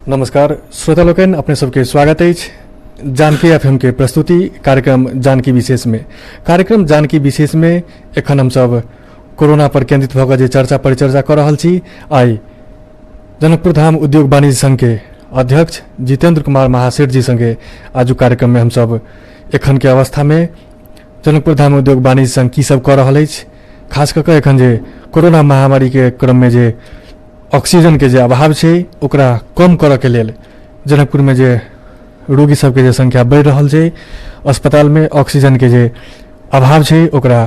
नमस्कार श्रोता लोकन, अपने सबके स्वागत है जानकी एफएम के प्रस्तुति कार्यक्रम जानकी विशेष में। कार्यक्रम जानकी विशेष में एखन हम सब कोरोना पर केंद्रित भऽ जे चर्चा परिचर्चा कर रहल छी। आई जनकपुर धाम उद्योग वाणिज्य संघ के अध्यक्ष जितेंद्र कुमार महासेठ जी संगे आज कार्यक्रम में हम सब एखन के अवस्था में जनकपुर धाम उद्योग वाणिज्य संघ की सब कर रहल अछि, खास करके एखन जे कोरोना महामारी के क्रम में जे ऑक्सीजन के जे अभाव छै ओकरा कम करऽ के लेल जनकपुर में जे रोगी सबके जे संख्या बढ़ि रहल छै, अस्पताल में ऑक्सीजन के जे अभाव छै ओकरा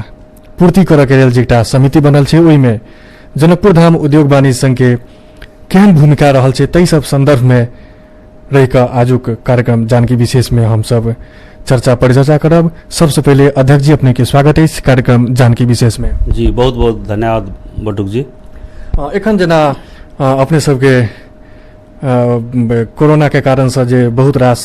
पूर्ति करऽ के लेल जे एकटा समिति बनल छै, ओहि में जनकपुर धाम उद्योग वाणिज्य संघ के केहन भूमिका रहल छै ताहि सब संदर्भ में रहि कऽ आजुक कार्यक्रम जानकी विशेष में हम सब चर्चा परिचर्चा करब। सबसे पहले अध्यक्ष जी अपने के स्वागत है कार्यक्रम जानकी विशेष में। जी बहुत बहुत धन्यवाद बटुक जी। एखन जना अपने सबके कोरोना के कारण से जे बहुत रास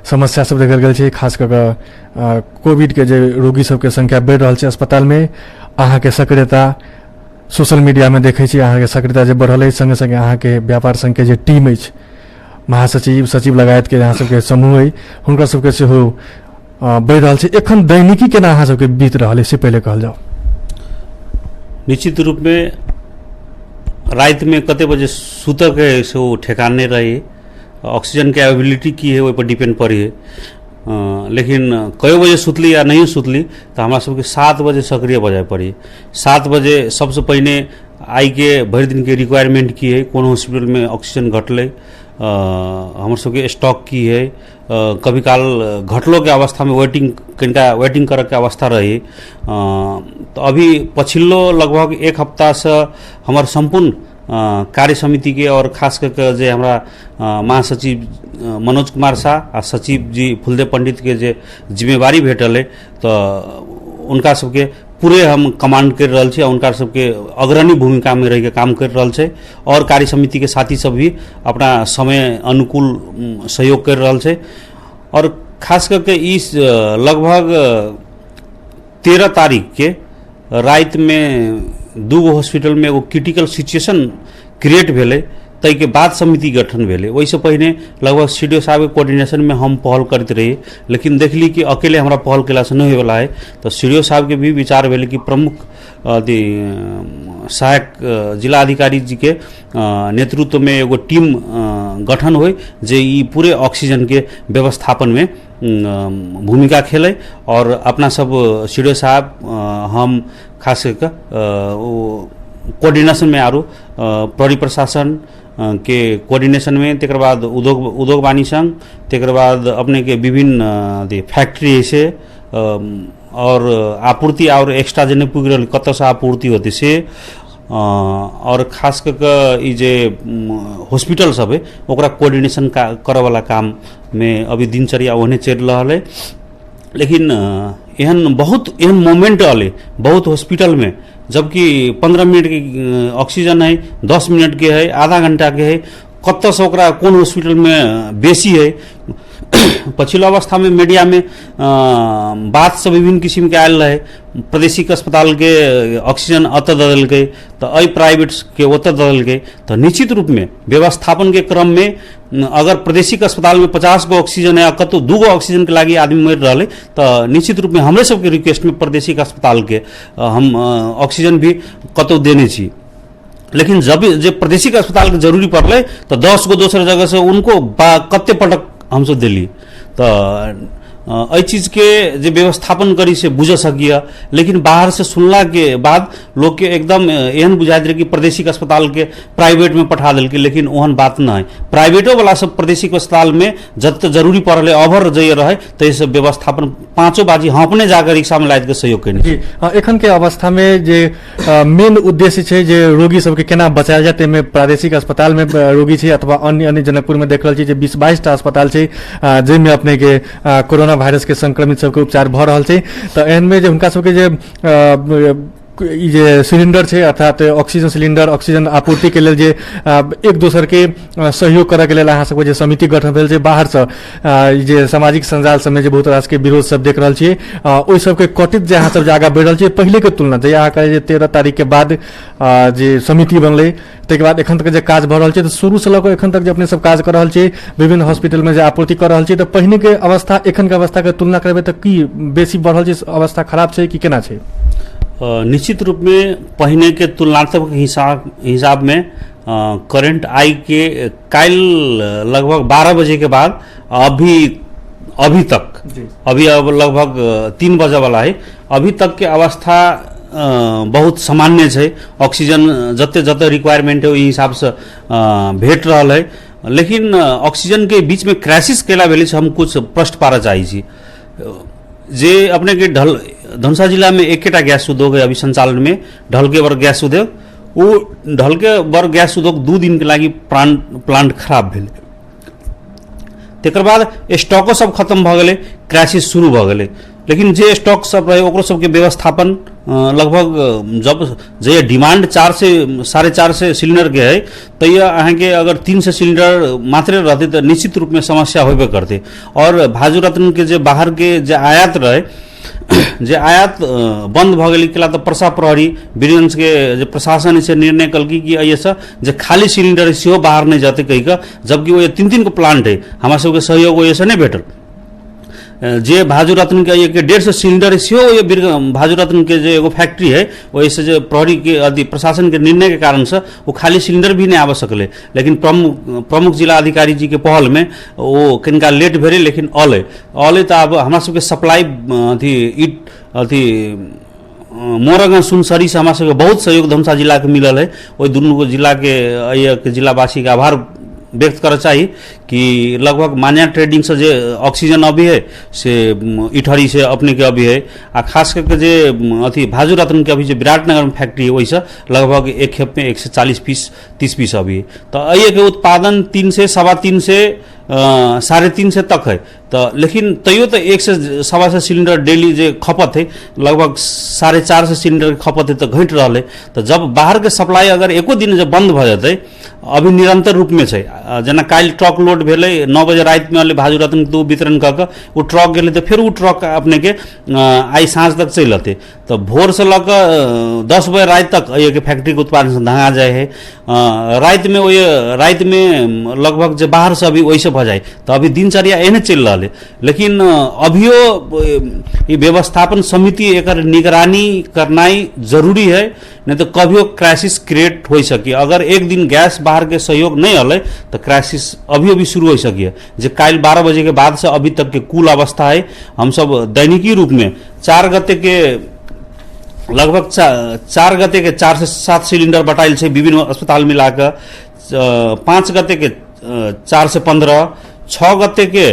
समस्या सब देखल गेल छै, खास करके कोविड के जे रोगी सबके संख्या बढ़ि रहल छै अस्पताल में, अहाँ के सक्रियता सोशल मीडिया में देखे छी, अहाँ के सक्रियता जे बढ़ल है, संगे संगे अहाँ के व्यापार संघ के जे टीम अछि, महासचिव सचिव लगायत के अहाँ सबके समूह है, हुनकर सबके सेहो बढ़ि रहल छै। एखन दैनिकी केना अहाँ सबके बीत रहल है से पहले कहल जाओ। निश्चित रूप में रात में कते बजे सुतऽ के से वो ठेकान नहीं रही, ऑक्सीजन के अवेलेबिलिटी की है ओहि पर डिपेंड पड़ी है। लेकिन कई बजे सुतली या नहीं सुतली तो हमारा सबके 7 बजे सक्रिय बजाय पड़ी। 7 बजे सबसे पहले आई के भरि दिन के रिक्वायरमेंट की है, कौन हॉस्पिटल में ऑक्सीजन घटले, हमारे सबके स्टॉक की है, कभी काल घटलो के अवस्था में वेटिंग करे के अवस्था रही। तो अभी पछिल्लो लगभग 1 हफ्ता से हमार संपूर्ण कार्य समिति के और खास करके जे हमारा महासचिव मनोज कुमार शाह आ सचिव जी फुलदेव पंडित के जे जिम्मेवारी भेटल है, तो उनका सबके पूरे हम कमांड कर रहा छे, उनका सबके अग्रणी भूमिका में रह के काम कर रहा छे और कार्य समिति के साथी सब भी अपना समय अनुकूल सहयोग कर रहा छे। और खास करके इस लगभग 13 तारीख के रात में 2 हॉस्पिटल में वो क्रिटिकल सिचुएशन क्रिएट भेले, तै के बाद समिति गठन भेले। वैसे पहले लगभग सीडीओ साहब के कोऑर्डिनेशन में हम पहल करते रही, लेकिन देखली कि अकेले हमारा पहल केला से नहीं वाला है, तो सीडीओ साहब के भी विचार भेले कि प्रमुख सहायक जिला अधिकारी जी के नेतृत्व में एगो टीम गठन हो जे ई पूरे ऑक्सीजन के व्यवस्थापन में भूमिका खेले। और अपना सब सीडीओ साहब हम खास करके कोऑर्डिनेशन में आरो प्रहरी प्रशासन के कोऑर्डिनेशन में, तेकर बाद उद्योग वाणिज्य संघ, तेकर बाद अपने के विभिन्न फैक्ट्री से और आपूर्ति और एक्स्ट्रा जने पुग रहल कत से आपूर्ति होती से, और खास करके जे हॉस्पिटल सब है ओकरा कोऑर्डिनेशन करे वाला काम में अभी दिनचर्या ओहने चल रहा है। लेकिन एहन मोमेंट आले बहुत हॉस्पिटल में, जबकि 15 मिनट की ऑक्सीजन है, 10 मिनट के है, आधा घंटा के है, कत से ओकरा कौन हॉस्पिटल में बेसी है। पछिला अवस्था में मीडिया में बात सब विभिन्न किस्म के आयल रहे, प्रादेशिक अस्पताल के ऑक्सीजन अत दल गए तो अ प्राइवेट के ओत दल गए। तो निश्चित रूप में व्यवस्थापन के क्रम में अगर प्रादेशिक अस्पताल में 50 गो ऑक्सीजन है, कतो 2 गो ऑक्सीजन के लागी आदमी मर रहा है, तो निश्चित रूप में हमरे सबके रिक्वेस्ट में प्रादेशिक अस्पताल के हम ऑक्सीजन भी कतो देने छी। लेकिन जब जे प्रादेशिक अस्पताल के जरूरी पड़ले तो 10 गो दोसर जगह से उनको कत्ते पटक हम सब दिली। तो एहि चीज के जे व्यवस्थापन करी से बुझ सकिया। लेकिन बाहर से सुनला के बाद लोग के एकदम एहन बुझाइत रहे कि प्रादेशिक अस्पताल के प्राइवेट में पठा दिल के, लेकिन ओहन बात न है। प्राइवेटो वाला सब प्रादेशिक अस्पताल में जब तक जरूरी पड़े अभर जाइए रहे तो ये सब व्यवस्थापन 5 बाजी हम अपने जाकर रिक्शा में लाद के सहयोग करें। एखन के अवस्था में जे मेन उद्देश्य छै जे रोगी सबके केना बचायल जाए, में प्रादेशिक अस्पताल में रोगी छै अथवा अन्य जनकपुर में देख रहल छी जे 20-22 टा अस्पताल छै जाहिमे अपने के कोरोना वायरस के संक्रमित सबके उपचार भ रहल छै। तो एहन में जे हुनका सबके जे ई जे सिलिंडर छै अर्थात ऑक्सीजन सिलिंडर ऑक्सीजन आपूर्ति के लेल जे एक दोसर के सहयोग करऽ के लेल अहाँ सबके जे समिति गठन भेल छै बाहर से ई जे सामाजिक संजाल सबमे जे बहुत रास के विरोध सब देख रहल छियै ओहि सबके कटित जे अहाँ सब जे आगाँ बढ़ि रहल छियै पहिले के तुलना जे अहाँ कहै जे 13 तारीख के बाद जे समिति बनलै ताहिके बाद एखन तक जे काज भऽ रहल छै तऽ शुरू से लऽ कऽ एखन तक जे अपने सब काज कर रहल छियै विभिन्न हॉस्पिटल में जे आपूर्ति कर रहल छियै तऽ पहिने के अवस्था एखन के अवस्था के तुलना करबै तऽ की बेसी बढ़ल छै अवस्था खराब छै कि केना छै? निश्चित रूप में पहिने के तुलनात्मक हिसाब में करंट आई के काल लगभग 12 बजे के बाद अभी तक अभी अब लगभग 3 बजे वाला है, अभी तक के अवस्था बहुत सामान्य है। ऑक्सीजन जते जते रिक्वायरमेंट है ओहि हिसाब से भेट रहल है, लेकिन ऑक्सीजन के बीच में क्राइसिस केला भेले से हम कुछ प्रश्न पारा चाही छी। जे अपने के धनुषा जिला में एकेटा गैस उद्योग है अभी संचालन में, ढलकेवर गैस उद्योग। वो ढलकेवर गैस उद्योग 2 दिन के लागी प्लांट खराब भेल, तेकर बाद स्टॉको सब खत्म भ गेले, क्राइसिस शुरू भ गेले। लेकिन जे स्टॉक सब रहे ओकरो सबके व्यवस्थापन लगभग जब जे डिमांड 4 से 4.5 सिलेंडर के है तैया अहाँ के अगर 3 से सिलेंडर मात्र रहते तो निश्चित रूप में समस्या होबे करते। और भाजु रत्न के जे बाहर के जे आयात रहे जे आयात बंद भ गेल केला तो प्रसा प्रहरी वीरगंज के जे प्रशासन से निर्णय कलकी कि ऐसा जे खाली सिलेंडर सेहो बाहर नहीं जाते कही का, जबकि वो 3 को प्लांट है हमारा सबके सहयोग ऐसा नहीं भेटल। जे भाजु रत्न के 150 सिलेंडर सेहो ये भाजु रत्न के जो एगो फैक्ट्री है वैसे जो प्रहरी के प्रशासन के निर्णय के कारण से वो खाली सिलेंडर भी नहीं आवा सकले। लेकिन प्रमुख जिला अधिकारी जी के पहल में वो कनिका लेट भेले, लेकिन अले तो अब हमारा सबके सप्लाई मोरंग सुनसरी से हमारा सबके बहुत सहयोग धनुषा जिला के मिलल है। वही दुनू जिला के जिलावासी के आभार व्यक्त करना चाहिए कि लगभग मान्या ट्रेडिंग से जे ऑक्सीजन अभी है से इटहरी से अपने के अभी है, आ खास करके जे भाजु रत्न के अभी जो विराटनगर में फैक्ट्री है वैसे लगभग एक खेप में 140 पीस 30 पीस अभी है। तो ये के उत्पादन 3 से 3.25 से 3.5 से तक है। तो लेकिन तैयो तो 1 से 1.25 सिलेंडर डेली जो खपत है लगभग 4.5 सिलेंडर खपत है तो घट रहा है। तो जब बाहर के सप्लाई अगर एको दिन जब बंद भ जाते अभी निरंतर रूप में है, जना काल ट्रक लोड भेले 9 बजे रात में अले भाजु रत्न के वितरण करके वो ट्रक गेले तो फिर वो ट्रक अपने के आई सांझ तक चल आते। तो भोर से लग 10 बजे रात तक ये के फैक्ट्री के उत्पादन से धंगा जाए है, रात में लगभग जो बाहर से अभी वैसे भ जाए। तो अभी दिनचर्या एहने चल रहा है। लेकिन अभियो ये व्यवस्थापन समिति एक निगरानी करनाई जरूरी है, नहीं तो कभियो क्राइसिस क्रिएट हो सकी। अगर एक दिन गैस बाहर के सहयोग नहीं अल तो क्राइसिस अभी शुरू हो सकी। जो काल 12 बजे के बाद से अभी तक के कुल अवस्था है, हम सब दैनिकी रूप में 4 गते के लगभग 4 गते के 4 से 7 सिलेंडर बटाइल से विभिन्न अस्पताल मिलाकर, 5 गते के 4 से 15, 6 गते के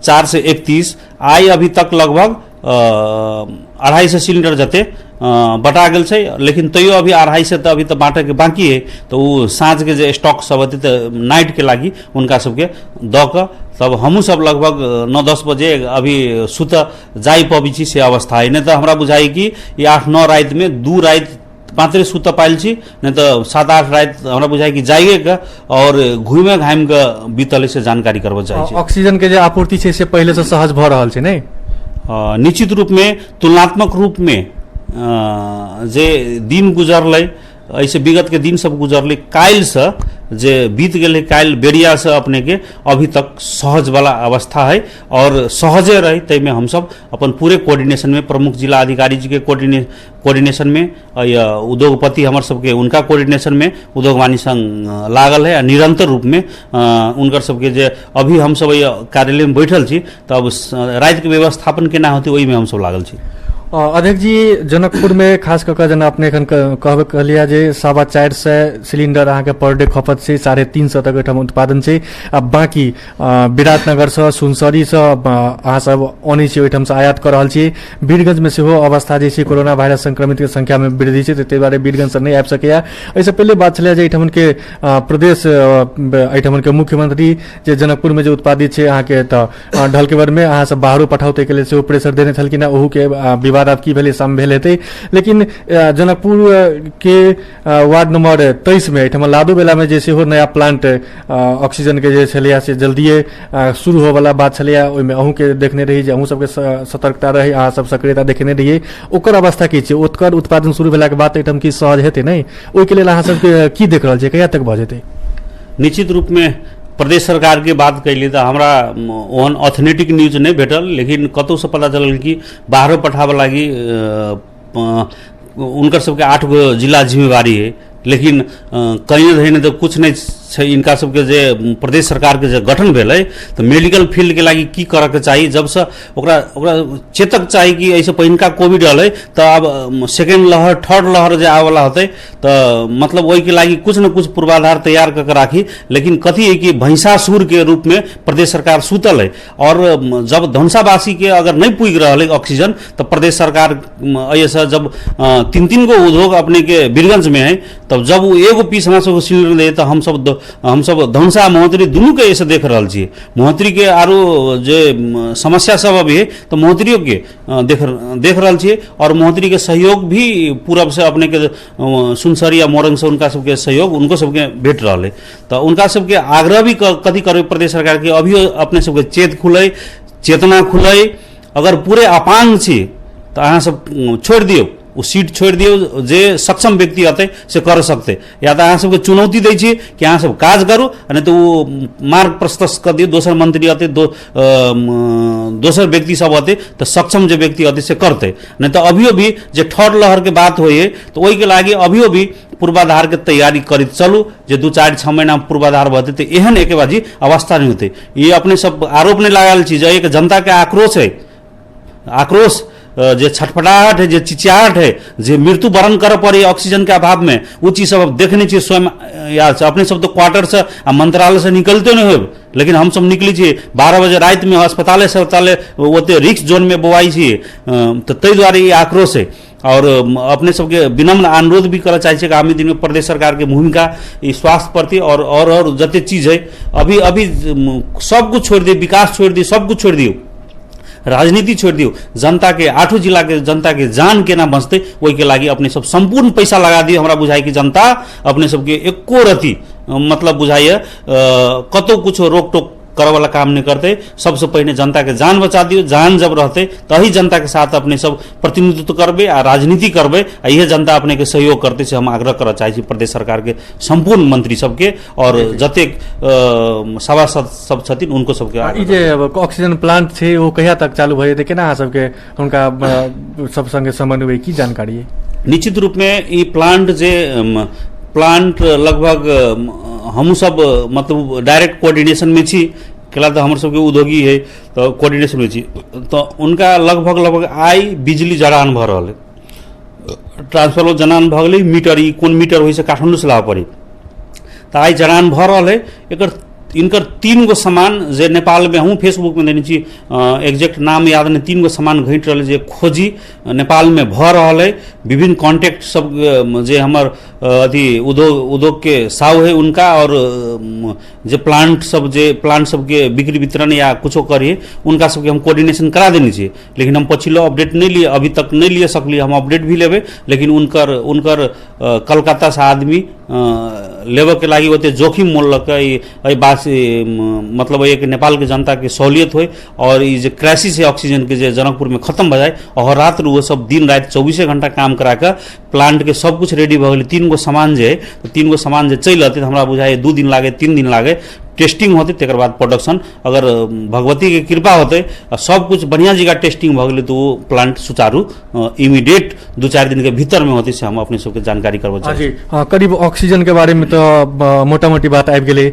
4 से 31, आई अभी तक लगभग 250 सिलेंडर जते बटा गेल छै। लेकिन तैयो अभी 250 तो अभी तो बांटे के बाकी है। तो वो साँझ के जो स्टॉक सब होते तो नाइट के लागी उनका सबके द क तब हमू सब लगभग 9-10 बजे अभी सुत जाई पबी छी से अवस्था है। नहीं तो हमरा बुझाई कि 8-9 रात में 2 रात मात्रे सुत पाइल छी, नहीं तो 7-8 रात हमरा बुझाई कि जाइए का और घूमे घाम के बीतले से जानकारी करबो चाहिए। ऑक्सीजन के जो आपूर्ति छै से पहले से सहज भ रहल छै नहीं? निश्चित रूप में तुलनात्मक रूप में जे दिन गुजरल ऐसे विगत के दिन सब गुजरल काल से जे बीत गए काल बेरिया से अपने के अभी तक सहज वाला अवस्था है। और सहजे रहे तै में हम सब अपन पूरे कोऑर्डिनेशन में प्रमुख जिला अधिकारी जी के कोऑर्डिनेशन में या उद्योगपति हमारे सबके उनका कोऑर्डिनेशन में उद्योग वाणी संघ लागल है। निरंतर रूप में उनकर सबके जे अभी हम सब कार्यालय में बैठल छी तो अब रात के व्यवस्थापन केना होते वही में हम सब लागल छी। अध्यक्ष जी जनकपुर में खास करके जना अपने एखन कहबे कहलिया जे 450 सिलिंडर अहाँ के पर डे खपत से 350 तक एठम उत्पादन से। अब बाकी विराटनगर से सुनसरी से अहाँ सब ओनी से ओठम से आयात कर रहल छी। वीरगंज में सेहो अवस्था जे छै कोरोना वायरस संक्रमित के संख्या में वृद्धि छै, तै बारे वीरगंज से नहीं आबि सकैया। ऐसे पहले बात छलै जे एठमन के प्रदेश एठमन के मुख्यमंत्री जे जनकपुर में जो उत्पादित छै अहाँ के त ढलकेवर में अहाँ सब बाहरो पठाओ तै के लेल सेहो प्रेशर देने छलखिन, ओहू के विवाद बाद आब की भेलै साम भेल हेतै, लेकिन जनकपुर के वार्ड नंबर 23 में एहिठाम लादो बेला में जे सेहो नया प्लांट ऑक्सीजन के जे छलैया से जल्दिए शुरू होवला बात छलैया, ओहिमे अहूँ के देखने रही जे अहूँ सबके सतर्कता रही, अहाँ सब सक्रियता देखने रहिए, ओकर अवस्था की छै? ओकर उत्पादन शुरू भेला के बाद एहिठाम की सहज हेतै नहीं? ओहिके लेल अहाँ सबके की देख रहल छै, कहिया तक भऽ जेतै? निश्चित रूप में प्रदेश सरकार के बात कैली तो हमरा ओहन ऑथेंटिक न्यूज नहीं भेटल, लेकिन कतौ से पता चलल कि बाहरों पठाबे लागी उनकर सबके 8 गो जिला जिम्मेवारी है, लेकिन कहीं न कहीं तो कुछ नहीं छै। इनका सबके जे प्रदेश सरकार के जे गठन भेलै तो मेडिकल फील्ड के लागी की करे के चाहिए, जब से ओकरा चेतक चाहिए कि ऐसे पहिनका कोविड रहलै तो अब सेकेंड लहर थर्ड लहर जे आवे वाला होते तो मतलब वही के लागी कुछ न कुछ पूर्वाधार तैयार करके राखी। लेकिन कथी है कि भैंसासुर के रूप में प्रदेश सरकार सुतल है, और जब धनुषावासी के अगर नहीं पुग रहा है ऑक्सीजन तो प्रदेश सरकार ऐसा जब 3-3 गो उद्योग अपने के बीरगंज में है, तब जब वो एगो पीस हमरा सबके सिलेंडर दे तो हम सब धनुषा महोत्तरी दुनू के ऐसे देख रहा छी। महोत्तरी के आरो जे समस्या सब अभी है तो महोत्तरियों के देख रहा छी, और महोत्तरी के सहयोग भी पूरब से अपने के सुनसरी या मोरंग से उनका सबके सहयोग उनको सबके भेट रहा है। तो उनका सबके आग्रह भी कथी करे प्रदेश सरकार के, अभी अपने सबके चेतना खुलै, अगर पूरे अपांग छी तो अहाँ सब छोड़ दियो, वो सीट छोड़ दियो, जे सक्षम व्यक्ति आते से कर सकते, या तो अहाँ सबके चुनौती दै छी कि अहाँ सब काज करू, नहीं तो वो मार्ग प्रशस्त कर दियो, दोसर मंत्री आते दोसर व्यक्ति सब आते तो सक्षम जो व्यक्ति आते से करते, नहीं तो अभियो भी जे थर्ड लहर के बात होइए तो वही के लागी अभियो भी पूर्वाधार के तैयारी करित चलू, जे 2-4-6 महीना पूर्वाधार बढ़ते तो एहन एक बाजी अवस्था नहीं होते। ये अपने सब आरोप नहीं लगाल चीज, एक जनता के आक्रोश है, आक्रोश जे छटपटाहट है, जे चिचियाहट है, जे मृत्यु वरण कर पड़े ऑक्सीजन के अभाव में, वो चीज सब देखने चाहिए स्वयं याद से। अपने सब तो क्वार्टर से मंत्रालय से निकलते नहीं हो, लेकिन हम सब निकली छे 12 बजे रात में अस्पताल ओते रिस्क जोन में बोवाई छे, तो तै द्वारा ये आक्रोश है। और अपने सबके विनम्र अनुरोध भी करना चाहिए कि आगामी दिन में प्रदेश सरकार की भूमिका स्वास्थ्य प्रति और जते चीज है अभी सब कुछ छोड़ दिए, विकास छोड़ दिए, सब कुछ छोड़ दियो, राजनीति छोड़ दियो, जनता के 8 जिला के जनता के जान केना बचते वही के लागी अपने सब संपूर्ण पैसा लगा दिए। हमरा बुझाई कि जनता अपने सबके एको रति मतलब बुझाइए कतो कुछ रोक टोक करे वाला काम नहीं करते, सबसे पहले जनता के जान बचा दियो, जान जब रहते तही जनता के साथ अपने सब प्रतिनिधित्व करबे आ राजनीति करबे, यह जनता अपने के सहयोग करते से हम आग्रह करना चाहिए प्रदेश सरकार के संपूर्ण मंत्री सबके और जतेक सभासद सब छथिन उनको सबके। जे ऑक्सीजन प्लांट छे वो कहिया तक चालू भए जेतै, केना सबके उनका सब संगे समन्वय की जानकारी है? निश्चित रूप में ये प्लांट लगभग हम सब मतलब डायरेक्ट कोऑर्डिनेशन में छी, केला तो हमर सबके उद्योगी है तो कोऑर्डिनेशन में छी, तो उनका लगभग आई बिजली जड़ान भ रहल है, ट्रांसफर जड़ान भ गेलै, मीटर ई कोन मीटर होइ से काठमांडू से लाबऽ पड़ी, तो आई जड़ान भ रहल है। इनकर 3 गो सामान जे नेपाल में हूँ फेसबुक में देने छी, एग्जैक्ट नाम याद नहीं, 3 गो सामान घट रहा है खोजी नेपाल में भ रहा है। विभिन्न कॉन्टेक्ट सब जे हमर अथी उद्योग के साव है उनका, और जे प्लांट सब के बिक्री वितरण या कुछ करिए उनका सबके हम कोऑर्डिनेशन करा देने चाहिए, लेकिन हम पछिलो अपडेट नहीं लिए, अभी तक नहीं लिए सकली, हम अपडेट भी लेबे, लेकिन उनकर कलकत्ता से आदमी लेबर के लागी होते जोखिम मोलक बात मतलब ये कि नेपाल के जनता के सहूलियत हो, और ये जो क्राइसिस है ऑक्सीजन के जनकपुर में खत्म हो जाए, और रात वो सब दिन रात 24 घंटा काम करा कर प्लांट के सब कुछ रेडी भ गए। 3 गो सामान जे 3 गो सामान जे चल आते हमरा बुझाए 2 दिन लागे 3 दिन लागे, टेस्टिंग होते तेकर बाद प्रोडक्शन, अगर भगवती के कृपा होते सब कुछ बढ़िया जगह टेस्टिंग भ गए तो वो प्लांट सुचारू इमीडिएट 2-4 दिन के भीतर में होते से हम अपने सबके जानकारी करबो चाहिए। करीब ऑक्सीजन के बारे में तो मोटा मोटी बात आबि गेलै,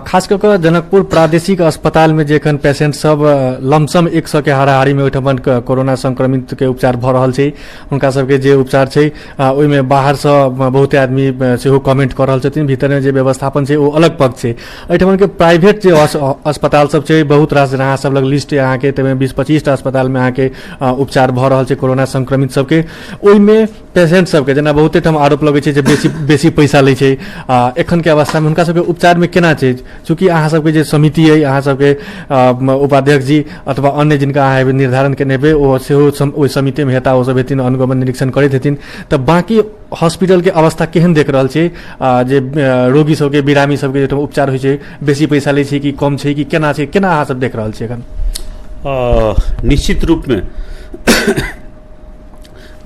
खास कर के जनकपुर प्रादेशिक अस्पताल में जेखन पेशेंट सब लमसम 100 के हाराहारी में ओहिठाम कोरोना संक्रमित के उपचार भ रहल छै, उनका सबके जे उपचार छै ओहिमे बाहर से बहुत आदमी सेहो कमेंट कर रहल छथिन, भीतर में जे व्यवस्थापन छै वो अलग पक्ष छै। एहिठाम के प्राइवेट जे अस्पताल सब छै बहुत रास अहाँ सब लग लिस्ट अहाँ के तमे 20-25 टा अस्पताल में अहाँ के उपचार भ रहल छै कोरोना संक्रमित सबके, ओइमे पेशेंट सबके जेना बहुते ठाम आरोप लगै छै जे बेसी पैसा लै छै, एखन के अवस्था में हुनका सबके उपचार में केना छै? चूँकि अहाँ सबके जे समिति है, अहाँ सबके उपाध्यक्ष जी अथवा अन्य जिनका अहाँ निर्धारण केने हेबै ओ सेहो ओइ समिति में हेता, ओ सब हेथिन अनुगमन निरीक्षण करैत हेथिन, त बाकी हॉस्पिटल के अवस्था केहन देख रहल छै? जे रोगी सबके बिरामी सबके जे उपचार होइ छै बेसी पैसा लै छै कि कम छै कि केना छै, केना अहाँ सब देख रहल छी एखन? निश्चित रूप में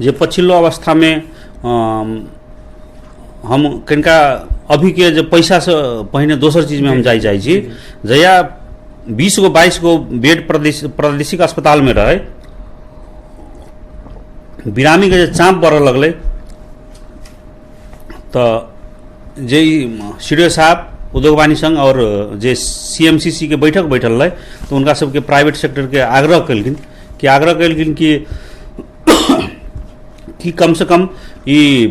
जे पछिल्लो अवस्था में हम कनिका अभी के जे पैसा से पहिने दोसर चीज में हम जाइ छी, जहिया 20 गो 22 गो बेड प्रादेशिक अस्पताल में रहे, बिरामी के जे चाप बढ़ लगले तो जे सीडीओ साहब उद्योग वाणिज्य संघ और जे सीएमसीसी के बैठक बैठल रहे तो उनका सबके प्राइवेट सेक्टर के आग्रह कलखिन कि कम से कम ये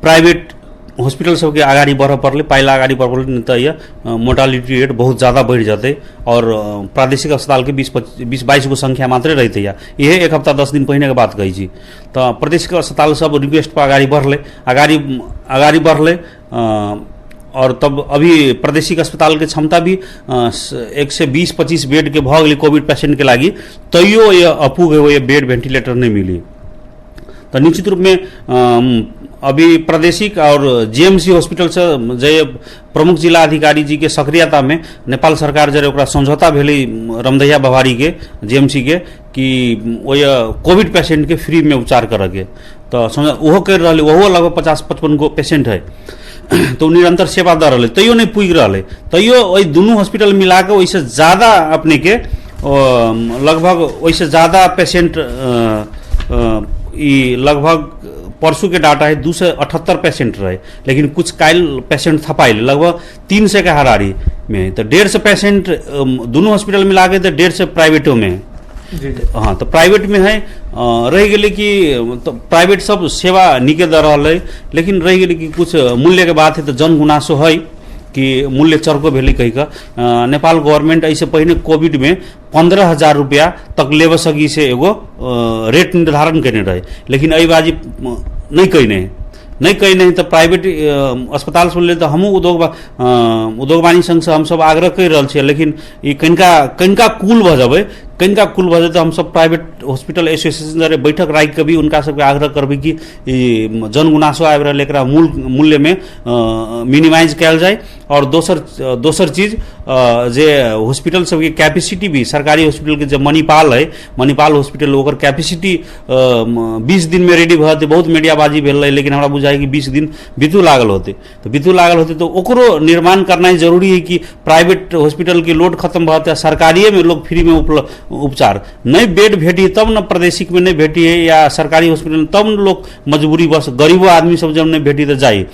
प्राइवेट हॉस्पिटल सबके आगाड़ी बढ़ पड़े, पहला आगाड़ी बढ़ पड़े, नहीं तो यह मोर्टालिटी रेट बहुत ज़्यादा बढ़ जाते और प्रादेशिक अस्पताल के 20-22 गो संख्या मात्र रहते या यह 1 हफ्ता 10 दिन पहले के बात कही तो प्रादेशिक अस्पताल सब रिक्वेस्ट पर आगाड़ी बढ़ले और तब अभी प्रादेशिक अस्पताल के क्षमता भी 120-25 बेड के भऽ गेलै कोविड पेशेंट के लागी, तैयो ये अपूग है, ये बेड वेंटिलेटर नहीं मिली। तो निश्चित रूप में अभी प्रादेशिक और जेएमसी हॉस्पिटल से जे प्रमुख जिला अधिकारी जी के सक्रियता में नेपाल सरकार जरे ओकरा समझौता भेलै रमदैया बभारी के जेएमसी के कि वो कोविड पेशेंट के फ्री में उपचार करके, तो ओहो कर रहा, ओहो लगभग 50-55 गो पेशेंट है तो निरंतर सेवा दे रहा, तैयो नहीं पुग रहा, तैयो वही दोनों हॉस्पिटल मिला के वैसे ज़्यादा अपने के लगभग वैसे ज़्यादा पेशेंट लगभग परसों के डाटा है 278 पेशेंट रहे, लेकिन कुछ काल पेशेंट थपाइल लगभग 300 के हारारी में, तो 150 पेशेंट दोनों हॉस्पिटल मिला के तो 150 प्राइवेटों में। हाँ, तो प्राइवेट में है रह गए कि तो प्राइवेट सब सेवा निके दे रहा है, लेकिन रह गए कि कुछ मूल्य के बात है तो जन गुनासो है कि मूल्य चर्को भेलै कही का नेपाल गवर्नमेंट ऐसे पहले कोविड में 15,000 रुपया तक लेव सकी से एगो रेट निर्धारण करने रहे, लेकिन अई बाजी नहीं कही नहीं तो प्राइवेट अस्पताल सुन ले तो हमू उद्योग वाणिज्य संघ से हम सब आग्रह कर रहा छे, लेकिन ये कनिका कुल भ जाबे तो हम सब प्राइवेट हॉस्पिटल एसोसिएशन जरे बैठक राख के भी उनका सबके आग्रह करबे कि जन गुनासो आबि रहल एकरा मूल्य में मिनिमाइज कयल जाए। और दोसर चीज जे हॉस्पिटल सबके कैपेसिटी भी सरकारी हॉस्पिटल के जो मणिपाल हॉस्पिटल ओकर कैपेसिटी 20 दिन में रेडी भऽ जेतै, बहुत मीडियाबाजी भेल रहे, लेकिन हमरा बुझाइ कि 20 दिन बीतू लागल होते तो ओकरो निर्माण करना जरूरी है कि प्राइवेट हॉस्पिटल के लोड खत्म भऽ जेतै, सरकारिये में लोग फ्री में उपचार नहीं बेड भेटी तब न प्रादेशिक में नहीं भेटी है या सरकारी हॉस्पिटल में तब न लोग मजबूरी बस गरीबो आदमी सब जब नहीं भेटी तो जाए,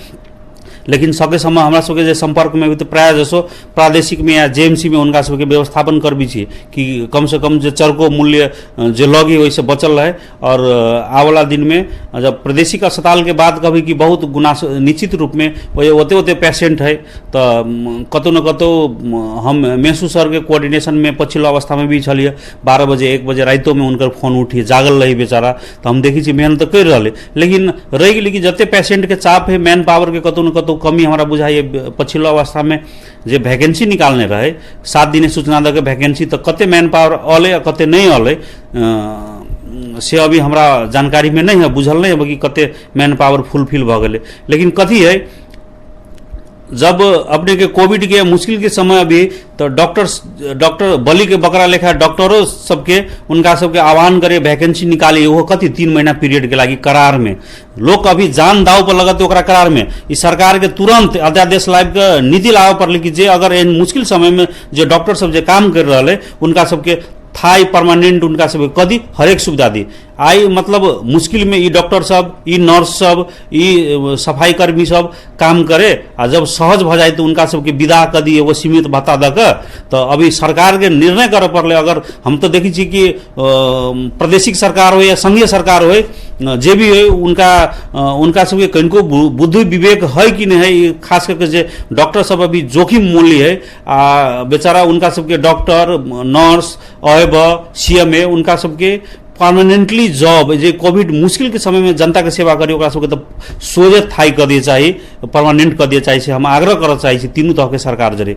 लेकिन सके समय हमरा सबके जे संपर्क में तो प्राय जसो प्रादेशिक में या जेएमसी में उनका सबके व्यवस्थापन करबी छी कि कम से कम जो चरको मूल्य जो लगी वैसे बचल रहे। और आवाला दिन में जब प्रादेशिक अस्पताल के बात कभी कि बहुत गुनास निश्चित रूप में ओते पेशेंट है तो कतौ न कतौ हम मेसू सर के कोऑर्डिनेशन में पछिल्लो अवस्था में भी छलिए 12 बजे 1 बजे रातों में उनकर फोन उठिए जागल रही बेचारा, तो हम देखी मेहनत तो कर रहे, लेकिन रह गई कि जते पेशेंट के चाप है मैन पावर के कतौ न कतौ कमी हमारा बुझाइए। पछिल्लो अवस्था में जे वैकेंसी निकालने रहे 7 दिन सूचना दे के वैकेंसी तो कते मैन पावर अले आ कते नहीं अले से अभी हमरा जानकारी में नहीं है, बुझल नहीं है कि कते मैन पावर फुलफिल भ गेले। लेकिन कथी है जब अपने के कोविड के मुश्किल के समय अभी तो डॉक्टर बलि के बकरा लेखा डॉक्टरों सबके उनका सबके आह्वान करे वैकेंसी निकाली, वो कथी 3 महीना पीरियड के लागी करार में लोग अभी जान दाव पर लगते ओकरा करार में इस सरकार के तुरंत अध्यादेश लाइव के नीति लावे पड़ल कि जे अगर इन मुश्किल समय में जो डॉक्टर सब जे काम कर रहे उनका सबके स्थायी परमानेंट उनका सब कदी हरेक सुविधा दी। आई मतलब मुश्किल में ई डॉक्टर सब, ई नर्स सब, ई सफाई कर्मी सब काम करे, आ जब सहज भ जाए तो उनका सबके विदा कदी एगो सीमित भत्ता दऽ के। तो अभी सरकार के निर्णय करे पड़ले। अगर हम तो देखी छी कि प्रादेशिक सरकार हो या संघीय सरकार हो, जे भी हो, उनका सबके कनिको बुद्धि विवेक है कि नहीं है। खास करके जे डॉक्टर सब अभी जोखिम मूल्य है, आ बेचारा उनका सबके डॉक्टर, नर्स, अएब, CMA उनका सबके परमानेंटली जॉब जे कोविड मुश्किल के समय में जनता के सेवा करी ओकरा सबके तो सोझे थाई कर दिए चाहिए, परमानेंट कर दिए चाहिए से हम आग्रह करऽ चाहिए छी तीनों तह के सरकार जरे।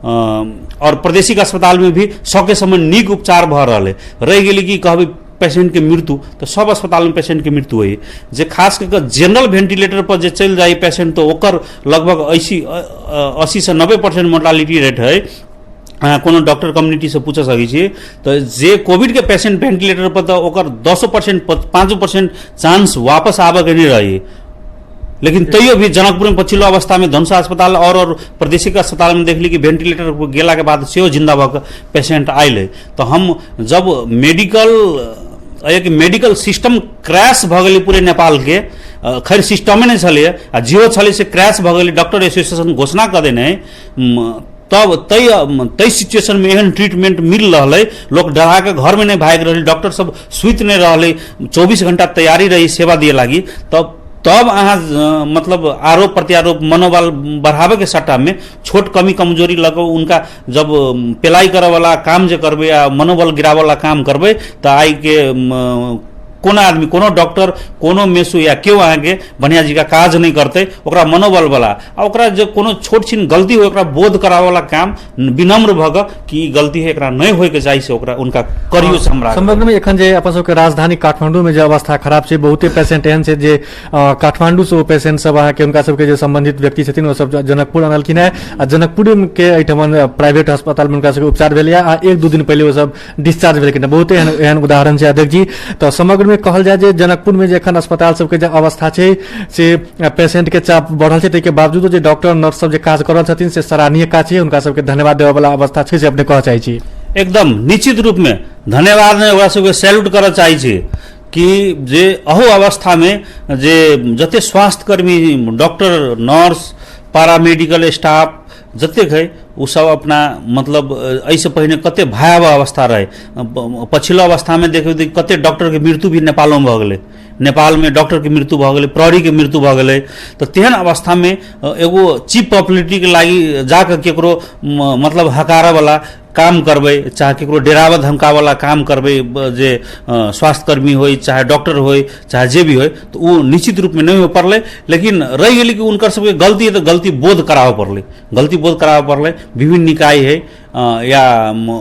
और प्रादेशिक अस्पताल में भी सबके समय नीक उपचार भ रहा है। रह गेली कि कहबै पेशेंट के मृत्यु, तो सब अस्पताल में पेशेंट के मृत्यु है। जे खास करके जनरल वेंटिलेटर पर जे चल जाए पेशेंट तो ओकर लगभग 80 से 90% मोर्टालिटी रेट है। कोनो डॉक्टर कम्युनिटी से पूछ सकै छी तो जे कोविड के पेशेंट वेंटिलेटर पर तो ओकर 10% 5% चांस वापस आबे के नहीं रही। लेकिन तैयो भी जनकपुर में पछिल्लो अवस्था में धनुषा अस्पताल और प्रादेशिक अस्पताल में देखली कि वेंटिलेटर गेला के बाद सेहो जिंदा भऽ के पेशेंट आयल। तो हम जब मेडिकल सिस्टम क्रैश भऽ गेलै पूरे नेपाल के, खैर सिस्टमे नहीं छलै आ जियो छलै से क्रैश भऽ गेलै, डॉक्टर एसोसिएशन घोषणा कऽ देने, तब तई सिचुएशन में एहन ट्रीटमेंट मिल रहा है। लोग डरा के घर में नहीं भाग रहे, डॉक्टर सब सुत नहीं रहे, 24 घंटा तैयारी रही सेवा दिए लागी। तब अहाँ मतलब आरोप प्रत्यारोप मनोबल बढ़ावे के सट्टा में छोट कमी कमजोरी लगो उनका जब पेलाई करे वाला काम जे करबे आ मनोबल गिरावे वाला काम करबे तो आई के कोनो आदमी, कोनो डॉक्टर, कोनो मेसू या केओ अहाँके बढ़िया जी का काज नहीं करते, ओकरा मनोबल वाला आ ओकरा जो कोनो छोट छीन गलती हो ओकरा बोध करावे वाला काम विनम्र भऽ कऽ कि गलती है एकरा नहीं होय के चाही से ओकरा उनका करियो से हमरा। समग्र में एखन जे अपन सबके राजधानी काठमांडू में जे अवस्था खराब छै, बहुते पेशेंट एहन छै जे काठमांडू से ओ पेशेंट सब अहाँके उनका सबके जे संबंधित व्यक्ति छथिन ओ सब जनकपुर आनलखिन है आ जनकपुर के एहिठमन प्राइवेट अस्पताल में उनका सबके उपचार भेलै आ 1-2 दिन पहले ओ सब डिस्चार्ज भेलखिन। बहुते एहन उदाहरण छै अध्यक्ष जी। तो समग्र में कहल जाए जे जनकपुर में जे एखन अस्पताल सबके जे अवस्था छै से पेशेंट के चाप बढ़ल छै, ताहि के बावजूद जे डॉक्टर नर्स सब जे काज कर रहल छथिन से सराहनीय काज छै, उनका सबके धन्यवाद देवे वाला अवस्था छै से अपने कह चाहै छी। एकदम निश्चित रूप में धन्यवाद में ओकरा सबके सैल्यूट करऽ चाहै छी कि जे अहो अवस्था में जे जते स्वास्थ्य कर्मी, डॉक्टर, नर्स, पैरामेडिकल स्टाफ जतेक है ओ सब अपना मतलब ऐसे पहिने कते भयावह अवस्था रहे। पछिल्लो अवस्था में देखियौ कते डॉक्टर के मृत्यु भी नेपाल में भऽ गेलै, नेपाल में डॉक्टर के मृत्यु भऽ गेलै, प्रहरी के मृत्यु भऽ गेलै। तो तेहन अवस्था में एगो चीफ पॉपुलरिटी के लागी जाके केकरो मतलब हकारा वाला काम करबै, चाहे केकरो डेरावा धमका वाला काम करबै, जे स्वास्थ्य कर्मी होय चाहे डॉक्टर होय चाहे जे भी होय, तो वो निश्चित रूप में नहीं हो पड़ले। लेकिन रह गेली कि उनकर सबके गलती है तो गलती बोध करावे पड़ले, गलती बोध करावे पड़ले। विभिन्न निकाय है या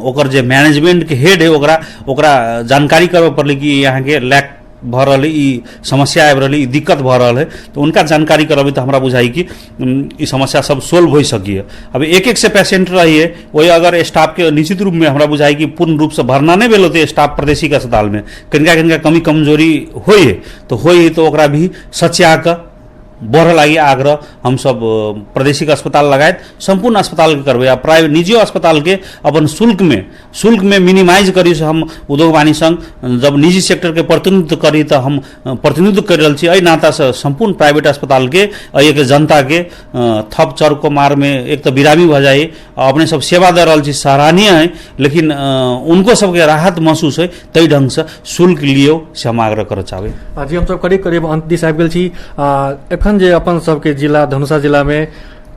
ओकर जे मैनेजमेंट के हेड है ओकरा जानकारी करवे पड़ले कि यहाँ के लैक भऽ रहल है, ई समस्या आबि रहल है, ई दिक्कत भऽ रहल है, तो उनका जानकारी करबे तो हमरा बुझाई कि ई समस्या सब सोल्व हो सकिए। अब एक से पेशेंट रही है वही अगर स्टाफ के निश्चित रूप में हमरा बुझाई कि पूर्ण रूप से भरना नहीं भेल होते स्टाफ प्रादेशिक अस्पताल में कनिका कमी कमजोरी होई है तो ओकरा भी सच्या के बढ़ लागी आग्रह हम सब प्रादेशिक अस्पताल लगायत संपूर्ण अस्पताल के करबे। आ प्राइवेट निजी अस्पताल के अपन शुल्क में मिनिमाइज करी से हम उद्योग वाणिज्य संघ जब निजी सेक्टर के प्रतिनिधित्व करी तो हम प्रतिनिधित्व कर रहल छी। एहि नाता से संपूर्ण प्राइवेट अस्पताल के एक जनता के थप चरको मार में एक तो बिरामी भ जाए, अपने सब सेवा दे रहल छी सराहनीय है, लेकिन उनको सबके राहत महसूस है तई ढंग से शुल्क लियो से हम आग्रह कर चाहबे। जी हम सब करीब अंत दिस आबि गेल छी। एखन जे अपन सबके जिला धनुषा जिला में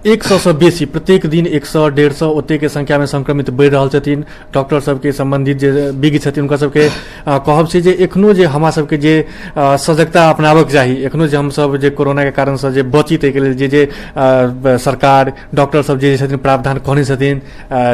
100 से बेसी प्रत्येक दिन 100-150 ओते के संख्या में संक्रमित बढ़ि रहल छथिन। डॉक्टर सबके संबंधित जे विज्ञ छथिन उनका सबके कहब छै जे एखनो जे हमरा सबके जे सजगता अपनाबक चाही, एखनो जे हम सब जे कोरोना के कारण से जे बची तै के लेल जे सरकार डॉक्टर सब जे छथिन प्रावधान कहने छथिन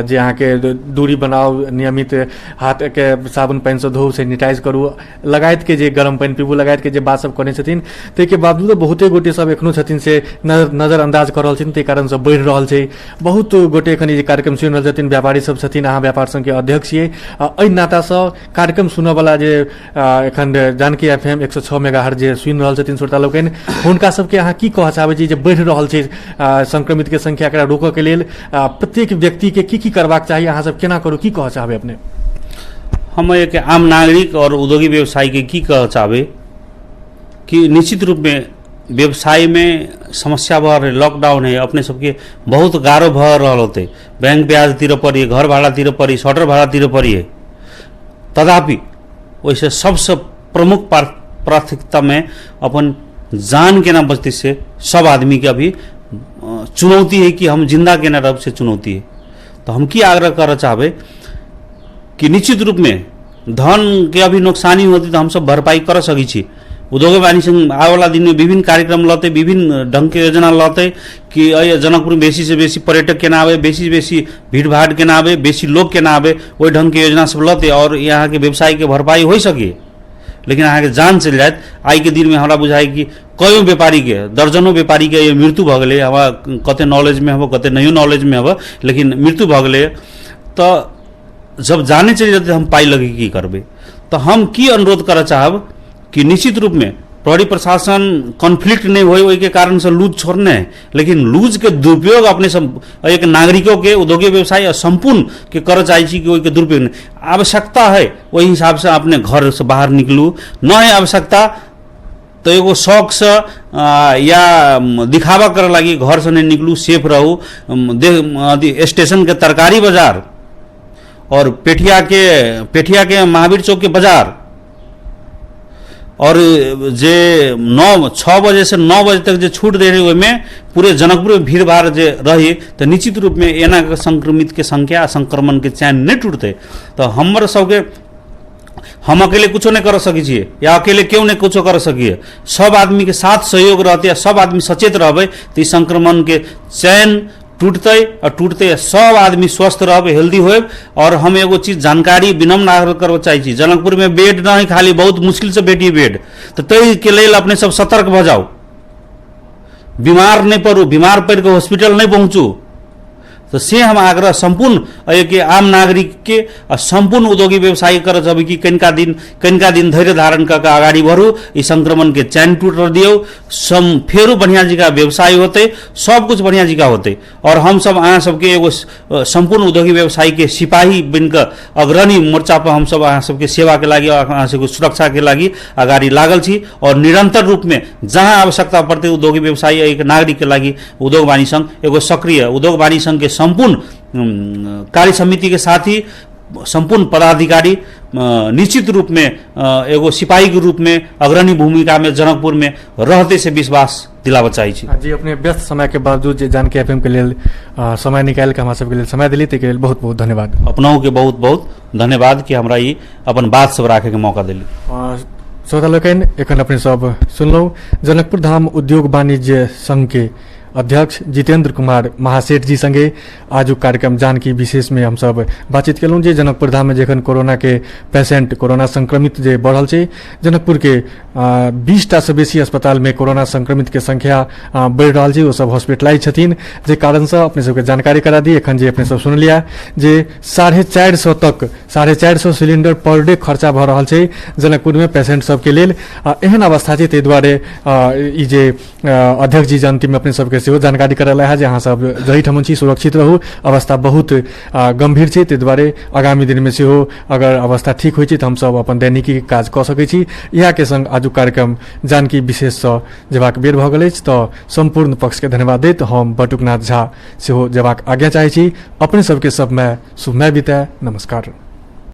जे अहाँ के दूरी बनाओ, नियमित हाथ के साबुन पानी से धोऊ, सैनिटाइज करू, लगायत के जे गर्म पानी पीबू, लगायत के जे बात सब कहने छथिन, तै के बावजूद बहुते गोटे सब एखनो छथिन से नजरअंदाज कर रहल छथिन। कारण से बढ़ि रहल छै। बहुत गोटे एखन जे कार्यक्रम सुनि रहल छथिन व्यापारी सब छथिन, अहाँ व्यापार संघ के अध्यक्ष छियै, एहि नाता से कार्यक्रम सुनय वाला जे एखन जानकी FM 106 मेगाहर्ट्ज जे सुनि रहल छथिन श्रोता लोकनि, हुनका सबके अहाँ की कहऽ चाहबै जे बढ़ि रहल छै संक्रमित के संख्या एकरा रोकऽ के लेल प्रत्येक व्यक्ति के की करबाक चाही, अहाँ सब केना करू, की कहऽ चाहबै अपने? हम एक आम नागरिक और उद्योगी व्यवसायी के की कह चाहबे कि निश्चित रूप में व्यवसाय में समस्या भर रहे, लॉकडाउन है, अपने सबके बहुत गारो भर रहा होते, बैंक ब्याज तिर पड़ी, घर भाड़ा तिर पड़ी, शटर भाड़ा तिर पड़ी है। तथापि वैसे सबसे प्रमुख प्राथमिकता में अपन जान के ना बचते से सब आदमी के अभी चुनौती है कि हम जिंदा के ना रब से चुनौती है। तो हम की आग्रह कर चाहबे कि निश्चित रूप में धन के अभी नुकसानी होती तो हम सब भरपाई कर सकी छी। उद्योग वाणी संघ आने वाला दिन में विभिन्न कार्यक्रम लते, विभिन्न ढंग के योजना लते कि जनकपुर में बेसी से बेसी पर्यटक के ना आवे, बेसी से बेसी भीड़ भाड़ के ना आवे, बेसी लोग के ना आवे, वही ढंग के योजना सब लते और यहाँ के व्यवसाय के भरपाई हो सके। लेकिन अहाँ के जान चल जाए आई के दिन में हमरा बुझाई कि कई व्यापारी के, दर्जनों व्यापारी के ये मृत्यु भ गए, हवा कते नॉलेज में हब, कते नहीं नॉलेज में हब, लेकिन मृत्यु भ गए। तो जब जाने चल जाते हम पाई लगे की करबे। तो हम की अनुरोध कर चाहब कि निश्चित रूप में प्रहरी प्रशासन कॉन्फ्लिक्ट नहीं हो, वही के कारण से लूज छोड़ने हैं, लेकिन लूज के दुरुपयोग अपने सब एक नागरिकों के, उद्योगिक व्यवसाय संपूर्ण के कर चाहिए कि वही के दुरुपयोग नहीं। आवश्यकता है वही हिसाब से अपने घर से बाहर निकलू, न है आवश्यकता तो एगो शौक से या दिखावा करे लगी घर से नहीं निकलू, सेफ रहू। स्टेशन के तरकारी बाजार और पेठिया के महावीर चौक के बाजार और जे 6 बजे से 9 बजे तक जो छूट दे रही में पूरे जनकपुर में भीड़ भाड़ जे रही तो निश्चित रूप में एना के संक्रमित के संख्या, संक्रमण के चैन नहीं टूटते। तो हमर सबके हम अकेले कुछ नहीं कर सकी छिए या अकेले क्यों नहीं कुछ कर सकिए, सब आदमी के साथ सहयोग रहते, सब आदमी सचेत रहबे तो इस संक्रमण के चैन टूटते और टूटते सब आदमी स्वस्थ रहे, हेल्दी होए। और हम एगो चीज जानकारी विनम्र आग्रह करवा चाहिए, जनकपुर में बेड नहीं खाली बहुत मुश्किल से बेटी बेड, तो तय के लेल अपने सब सतर्क भ जाओ, बीमार नहीं पड़ू, बीमार पड़ के हॉस्पिटल नहीं पहुंचू। तो से हम आग्रह संपूर्ण के आम नागरिक के संपूर्ण उद्योगी व्यवसायी कर जब कि कनिका दिन धैर्य धारण करके आगाड़ी बढ़ू, इस संक्रमण के चैन टूट दियो, फेरू बढ़िया जी का व्यवसाय होते, सब कुछ बढ़िया जी का होते। और हम सब अहाँ सबके एगो संपूर्ण उद्योगी व्यवसायी के सिपाही बनकर अग्रणी मोर्चा पर हम सब अहाँ सबके सेवा के लगी, अहाँ सबके सुरक्षा के लगी आगाड़ी लागल छी। और निरंतर रूप में जहाँ आवश्यकता पड़ते उद्योगी व्यवसायी एक नागरिक के लगी उद्योग वाणी संघ एगो सक्रिय उद्योग वाणी संघ के संपूर्ण कार्य समिति के साथ ही संपूर्ण पदाधिकारी निश्चित रूप में एगो सिपाही के रूप में अग्रणी भूमिका में जनकपुर में रहते से विश्वास दिलावा चाहिए। जी अपने व्यस्त समय के बावजूद जे जानकी एफएम के लिए समय निकाल के हमरा सबके लिए समय दिली ते के लिए बहुत बहुत धन्यवाद। अपनों के बहुत बहुत धन्यवाद कि हमरा ई अपन बात सब राखे के मौका दिली। श्रोता लोकन एखन अपने सब सुनलौ जनकपुर धाम उद्योग वाणिज्य संघ के अध्यक्ष जितेंद्र कुमार महासेठ जी संगे आज कार्यक्रम जानकी विशेष में हम सब बातचीत केलौं जे जनकपुर धाम में जखन कोरोना के पेशेंट कोरोना संक्रमित जे बढ़ल छै, जनकपुर के 20टा से बेसी अस्पताल में कोरोना संक्रमित के संख्या बढ़ रहा छै, वो सब हॉस्पिटलाइज छथिन, जे कारण से अपने सबके जानकारी करा दी। एखन जे अपने सब सुनलिया जे 450 तक 450 सिलिंडर पर डे खर्चा भ रहल छै जनकपुर में पेशेंट सबके लेल। एहन अवस्था छै, ताहि दुआरे ई जे अध्यक्ष जी अंतिम में अपने सबके सेहो जानकारी करला है जे अहाँ सब जही ठमन छी सुरक्षित रहू, अवस्था बहुत गंभीर छै, ताहि दुआरे आगामी दिन में सेहो अगर अवस्था ठीक होइ छै तऽ हम सब अपन दैनिकी काज कऽ सकै छी। इएह के संग आजुक कार्यक्रम जानकी विशेष सँ जेबाक बेर भऽ गेल अछि, तऽ संपूर्ण पक्ष के धन्यवाद दैत हम बटुकनाथ झा सेहो जेबाक आज्ञा चाहै छी। अपने सबके सबमे शुभमय बीतय। नमस्कार।